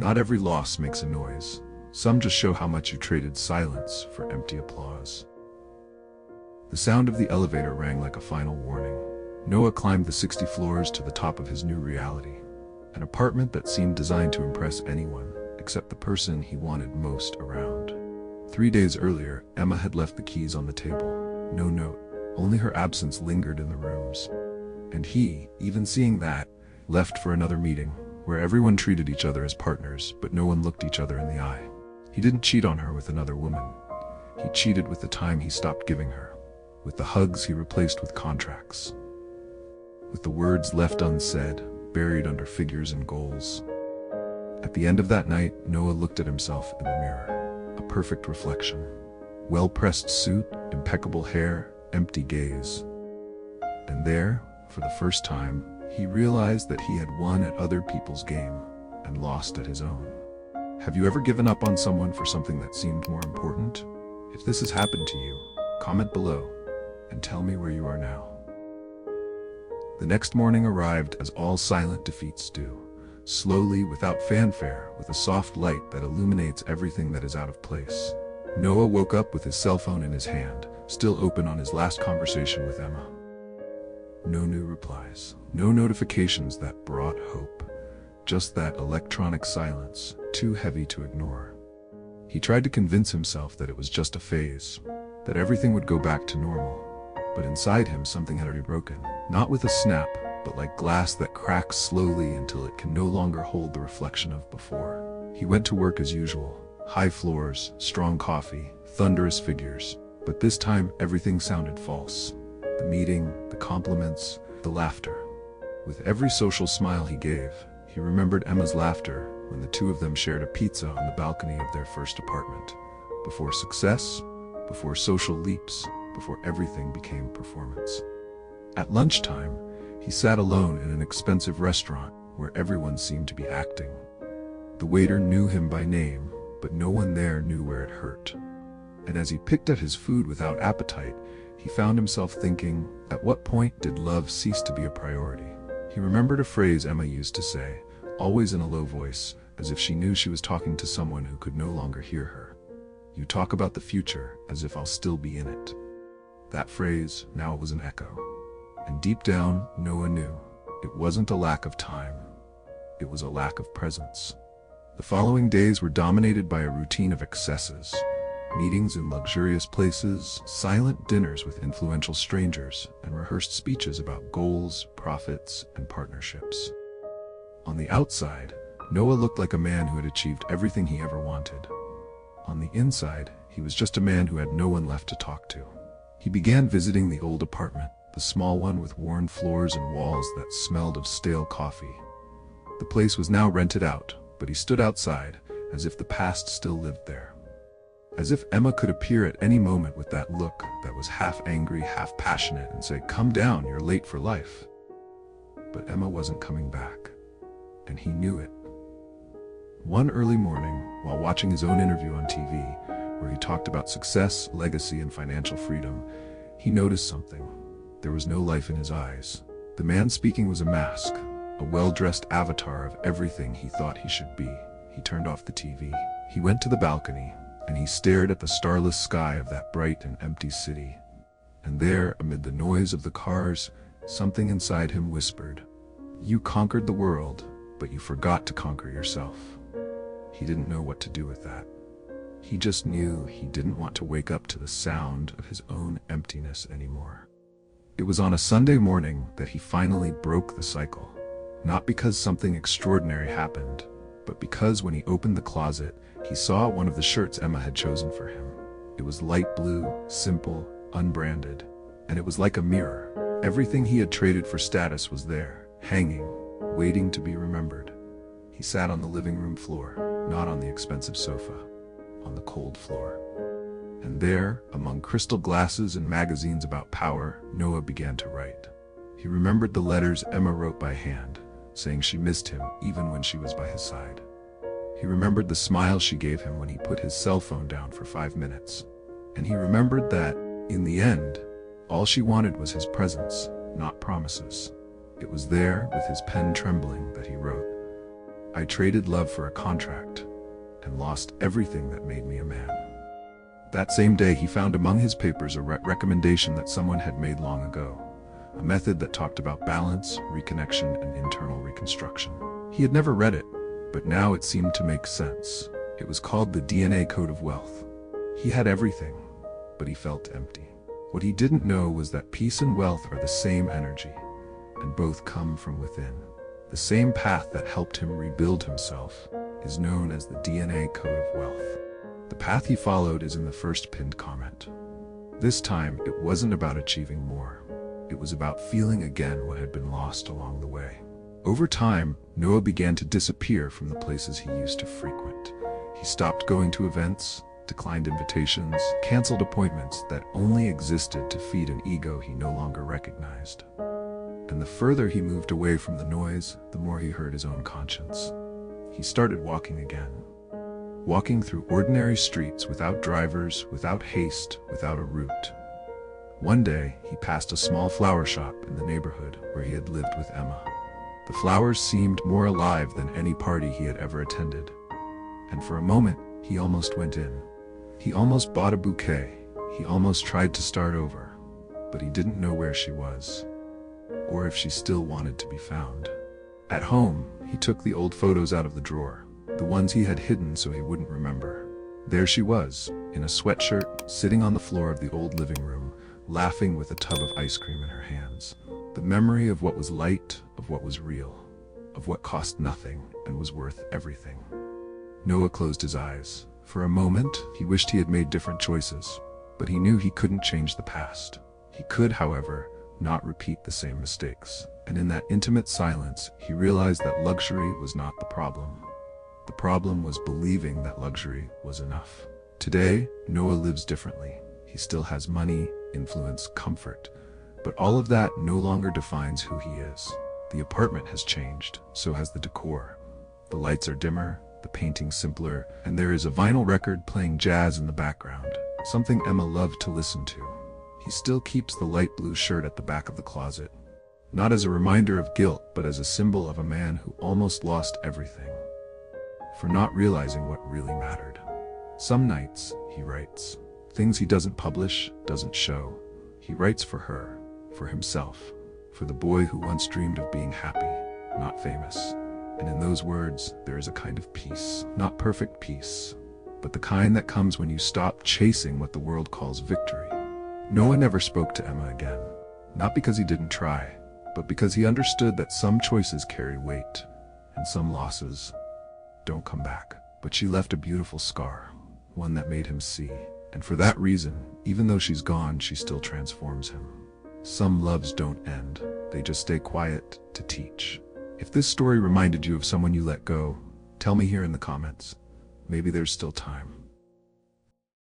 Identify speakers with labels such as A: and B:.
A: Not every loss makes a noise. Some just show how much you traded silence for empty applause. The sound of the elevator rang like a final warning. Noah climbed the 60 floors to the top of his new reality. An apartment that seemed designed to impress anyone, except the person he wanted most around. 3 days earlier, Emma had left the keys on the table. No note, only her absence lingered in the rooms. And he, even seeing that, left for another meeting, where everyone treated each other as partners, but no one looked each other in the eye. He didn't cheat on her with another woman. He cheated with the time he stopped giving her, with the hugs he replaced with contracts, with the words left unsaid, buried under figures and goals. At the end of that night, Noah looked at himself in the mirror, a perfect reflection. Well-pressed suit, impeccable hair, empty gaze. And there, for the first time, he realized that he had won at other people's game and lost at his own. Have you ever given up on someone for something that seemed more important? If this has happened to you, comment below and tell me where you are now. The next morning arrived as all silent defeats do, slowly, without fanfare, with a soft light that illuminates everything that is out of place. Noah woke up with his cell phone in his hand, still open on his last conversation with Emma. No new replies, no notifications that brought hope, just that electronic silence, too heavy to ignore. He tried to convince himself that it was just a phase, that everything would go back to normal, but inside him something had already broken, not with a snap, but like glass that cracks slowly until it can no longer hold the reflection of before. He went to work as usual, high floors, strong coffee, thunderous figures, but this time everything sounded false. The meeting, the compliments, the laughter. With every social smile he gave, he remembered Emma's laughter when the two of them shared a pizza on the balcony of their first apartment. Before success, before social leaps, before everything became performance. At lunchtime, he sat alone in an expensive restaurant where everyone seemed to be acting. The waiter knew him by name, but no one there knew where it hurt. And as he picked at his food without appetite, he found himself thinking, at what point did love cease to be a priority? He remembered a phrase Emma used to say, always in a low voice, as if she knew she was talking to someone who could no longer hear her. You talk about the future as if I'll still be in it. That phrase, now it was an echo. And deep down, Noah knew, it wasn't a lack of time. It was a lack of presence. The following days were dominated by a routine of excesses. Meetings in luxurious places, silent dinners with influential strangers, and rehearsed speeches about goals, profits, and partnerships. On the outside, Noah looked like a man who had achieved everything he ever wanted. On the inside, he was just a man who had no one left to talk to. He began visiting the old apartment, the small one with worn floors and walls that smelled of stale coffee. The place was now rented out, but he stood outside, as if the past still lived there. As if Emma could appear at any moment with that look that was half angry, half passionate, and say, "Come down, you're late for life." But Emma wasn't coming back, and he knew it. One early morning, while watching his own interview on TV, where he talked about success, legacy, and financial freedom, he noticed something. There was no life in his eyes. The man speaking was a mask, a well-dressed avatar of everything he thought he should be. He turned off the TV. He went to the balcony, and he stared at the starless sky of that bright and empty city. And there, amid the noise of the cars, something inside him whispered, "You conquered the world, but you forgot to conquer yourself." He didn't know what to do with that. He just knew he didn't want to wake up to the sound of his own emptiness anymore. It was on a Sunday morning that he finally broke the cycle. Not because something extraordinary happened, but because when he opened the closet, he saw one of the shirts Emma had chosen for him. It was light blue, simple, unbranded, and it was like a mirror. Everything he had traded for status was there, hanging, waiting to be remembered. He sat on the living room floor, not on the expensive sofa, on the cold floor. And there, among crystal glasses and magazines about power, Noah began to write. He remembered the letters Emma wrote by hand, saying she missed him even when she was by his side. He remembered the smile she gave him when he put his cell phone down for 5 minutes. And he remembered that, in the end, all she wanted was his presence, not promises. It was there, with his pen trembling, that he wrote, I traded love for a contract, and lost everything that made me a man. That same day he found among his papers a recommendation that someone had made long ago, a method that talked about balance, reconnection, and internal reconstruction. He had never read it, but now it seemed to make sense. It was called the DNA Code of Wealth. He had everything, but he felt empty. What he didn't know was that peace and wealth are the same energy, and both come from within. The same path that helped him rebuild himself is known as the DNA Code of Wealth. The path he followed is in the first pinned comment. This time, it wasn't about achieving more. It was about feeling again what had been lost along the way. Over time, Noah began to disappear from the places he used to frequent. He stopped going to events, declined invitations, canceled appointments that only existed to feed an ego he no longer recognized. And the further he moved away from the noise, the more he heard his own conscience. He started walking again. Walking through ordinary streets without drivers, without haste, without a route. One day, he passed a small flower shop in the neighborhood where he had lived with Emma. The flowers seemed more alive than any party he had ever attended. And for a moment, he almost went in. He almost bought a bouquet. He almost tried to start over. But he didn't know where she was, or if she still wanted to be found. At home, he took the old photos out of the drawer, the ones he had hidden so he wouldn't remember. There she was, in a sweatshirt, sitting on the floor of the old living room, laughing with a tub of ice cream in her hands. The memory of what was light, of what was real, of what cost nothing and was worth everything. Noah closed his eyes. For a moment, he wished he had made different choices, but he knew he couldn't change the past. He could, however, not repeat the same mistakes. And in that intimate silence, he realized that luxury was not the problem. The problem was believing that luxury was enough. Today, Noah lives differently. He still has money, influence, comfort, but all of that no longer defines who he is. The apartment has changed, so has the decor. The lights are dimmer, the painting simpler, and there is a vinyl record playing jazz in the background, something Emma loved to listen to. He still keeps the light blue shirt at the back of the closet, not as a reminder of guilt, but as a symbol of a man who almost lost everything, for not realizing what really mattered. Some nights, he writes. Things he doesn't publish, doesn't show. He writes for her, for himself, for the boy who once dreamed of being happy, not famous. And in those words, there is a kind of peace. Not perfect peace, but the kind that comes when you stop chasing what the world calls victory. Noah never spoke to Emma again. Not because he didn't try, but because he understood that some choices carry weight, and some losses don't come back. But she left a beautiful scar, one that made him see. And for that reason, even though she's gone, she still transforms him. Some loves don't end, they just stay quiet to teach. If this story reminded you of someone you let go, tell me here in the comments. Maybe there's still time.